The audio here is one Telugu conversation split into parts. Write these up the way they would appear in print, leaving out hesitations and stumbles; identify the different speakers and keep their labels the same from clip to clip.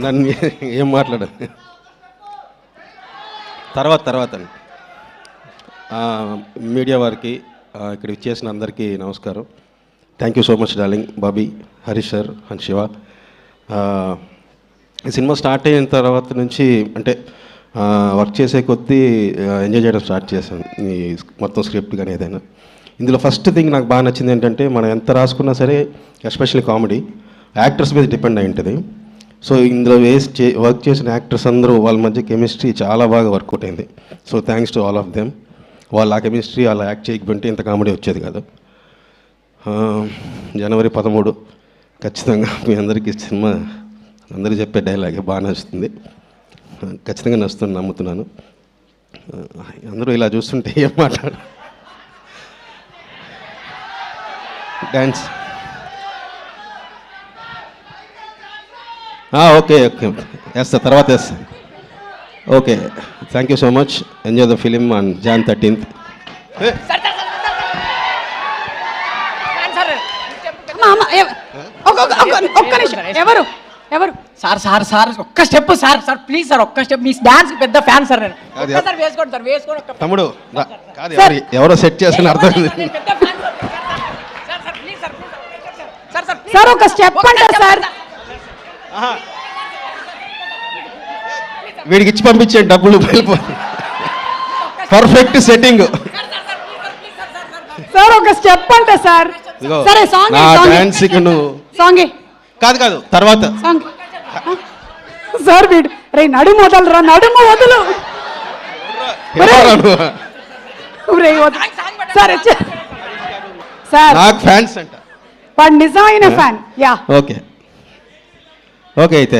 Speaker 1: నన్ను ఏం మాట్లాడాలి తర్వాత మీడియా వారికి ఇక్కడ ఇచ్చేసిన అందరికీ నమస్కారం. Thank you so much darling, Bobby, Harish sir and Shiva. ఈ సినిమా స్టార్ట్ అయిన తర్వాత నుంచి అంటే వర్క్ చేసే కొద్దీ ఎంజాయ్ చేయడం స్టార్ట్ చేశాను. ఈ మొత్తం స్క్రిప్ట్ కానీ ఏదైనా. ఇందులో ఫస్ట్ థింగ్ నాకు బాగా నచ్చింది ఏంటంటే, మనం ఎంత రాసుకున్నా సరే ఎస్పెషల్లీ కామెడీ యాక్టర్స్ మీద డిపెండ్ అయి ఉంటుంది. సో ఇందులో వర్క్ చేసిన యాక్టర్స్ అందరూ వాళ్ళ మధ్య కెమిస్ట్రీ చాలా బాగా వర్కౌట్ అయింది. So thanks to all of them. వాళ్ళ ఆ కెమిస్ట్రీ అలా యాక్ట్ చేయకపోతే ఇంత కామెడీ వచ్చేది కాదు. జనవరి 13 ఖచ్చితంగా మీ అందరికీ సినిమా అందరికీ చెప్పే డైలాగే బాగా నచ్చుతుంది. ఖచ్చితంగా నచ్చుతుంది నమ్ముతున్నాను. అందరూ ఇలా చూస్తుంటే ఏం మాట్లాడు. డ్యాన్స్ ఓకే వేస్తా, తర్వాత వేస్తా. Okay, thank you so much. Enjoy the film on Jan 13th.
Speaker 2: ఒక్క నిమిషం. ఎవరు సార్ ఒక్క స్టెప్ సార్ ప్లీజ్ సార్, ఒక్క స్టెప్. మీ డాన్స్ పెద్ద ఫ్యాన్ సార్ నేను. ఒక్కసారి వేసుకోండి సార్, వేసుకోండి.
Speaker 1: తమ్ముడు కాదు, ఎవరో సెట్ చేసిన అర్థం.
Speaker 2: సార్ ఒక స్టెప్ అంటే సార్
Speaker 1: వీడికి ఇచ్చి పంపించే డబ్బులు పర్ఫెక్ట్ సెట్టింగ్.
Speaker 2: సార్ ఒక స్టెప్ అంటే సార్. సరే సాంగ్ సాంగ్
Speaker 1: కాదు తర్వాత
Speaker 2: సార్. వీడు రే నడుము వదలరా, నడుము వదులు. సార్
Speaker 1: నాకు ఫ్యాన్స్ అంట,
Speaker 2: వాడు నిజమైన ఫ్యాన్. యా
Speaker 1: ఓకే అయితే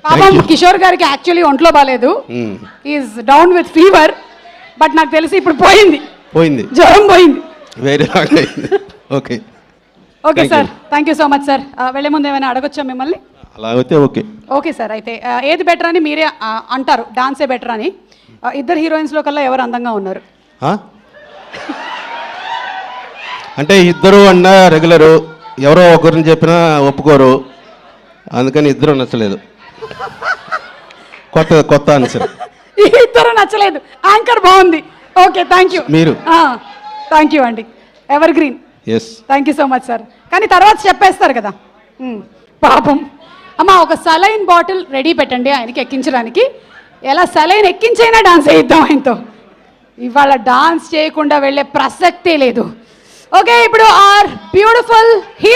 Speaker 2: పాపం కిషోర్ గారికి యాక్చువల్లీ ఒంట్లో బాగాలేదు. Is down with fever. But నాకు తెలిసి ఇప్పుడు పోయింది, జ్వరం పోయింది. Okay sir, thank you so much sir. వెళ్ళే ముందు ఏమైనా అడగొచ్చా మిమ్మల్ని?
Speaker 1: అలా అయితే ఓకే
Speaker 2: సార్. అయితే ఏది బెటర్ అని మీరే అంటారు, డాన్సే బెటర్ అని. ఇద్దరు హీరోయిన్స్లో కల్లా ఎవరు అందంగా ఉన్నారు?
Speaker 1: అంటే ఇద్దరు అన్నా రెగ్యులరు, ఎవరో ఒకరిని చెప్పినా ఒప్పుకోరు, అందుకని ఇద్దరు నచ్చలేదు. కొత్త ఆన్సర్.
Speaker 2: ఇద్దరు నచ్చలేదు, యాంకర్ బాగుంది. Okay, thank you.
Speaker 1: మీరు
Speaker 2: థ్యాంక్ యూ అండి, ever green. Thank you so much sir. కానీ తర్వాత చెప్పేస్తారు కదా పాపం. అమ్మ ఒక సలైన్ బాటిల్ రెడీ పెట్టండి ఆయనకి ఎక్కించడానికి. ఎలా సలైన్ ఎక్కించైనా డాన్స్ వేయిద్దాం ఆయనతో. ఇవాళ డాన్స్ చేయకుండా వెళ్ళే ప్రసక్తే లేదు. ఓకే, ఇప్పుడు ఆర్ బ్యూటిఫుల్ హీరో